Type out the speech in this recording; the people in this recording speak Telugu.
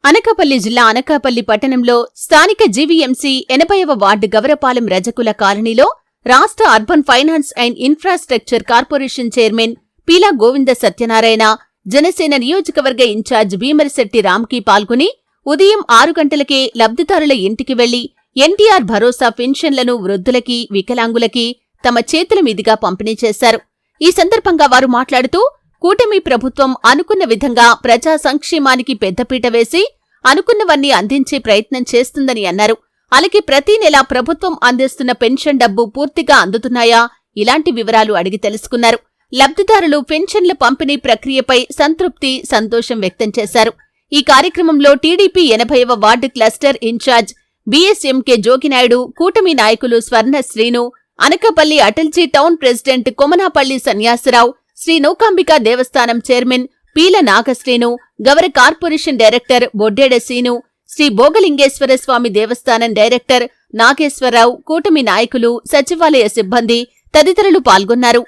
అనకాపల్లి జిల్లా అనకాపల్లి పట్టణంలో స్థానిక జీవీఎంసీ 80వ వార్డు గవరపాలెం రజకుల కాలనీలో రాష్ట్ర urban finance and infrastructure corporation chairman Peela Govinda Satyanarayana, Janasena నియోజకవర్గ ఇన్ఛార్జ్ భీమరిశెట్టి రామ్కి పాల్గొని ఉదయం 6 గంటలకే లబ్ధిదారుల ఇంటికి వెళ్లి ఎన్టీఆర్ భరోసా పెన్షన్లను వృద్ధులకి, వికలాంగులకి తమ చేతుల మీదుగా పంపిణీ చేశారు. ఈ సందర్భంగా వారు మాట్లాడుతూ కూటమి ప్రభుత్వం అనుకున్న విధంగా ప్రజా సంక్షేమానికి పెద్దపీట వేసి అనుకున్నవన్నీ అందించే ప్రయత్నం చేస్తుందని అన్నారు. అలాగే ప్రతి నెల ప్రభుత్వం అందిస్తున్న పెన్షన్ డబ్బు పూర్తిగా అందుతున్నాయా, ఇలాంటి వివరాలు అడిగి తెలుసుకున్నారు. లబ్ధిదారులు పెన్షన్ల పంపిణీ ప్రక్రియపై సంతృప్తి, సంతోషం వ్యక్తం చేశారు. ఈ కార్యక్రమంలో టీడీపీ 80వ ward cluster in-charge BSMK Joginaidu, కూటమి నాయకులు స్వర్ణ శ్రీను, అనకాపల్లి అటల్జీ టౌన్ ప్రెసిడెంట్ కొమనాపల్లి సన్యాసరావు, శ్రీ నూకాంబికా దేవస్థానం chairman Peela Nagasrinu, Gavara corporation director Boddeda Seenu, Sri Bhogalingeswara Swamy దేవస్థానం డైరెక్టర్ నాగేశ్వరరావు, కూటమి నాయకులు, సచివాలయ సిబ్బంది తదితరులు పాల్గొన్నారు.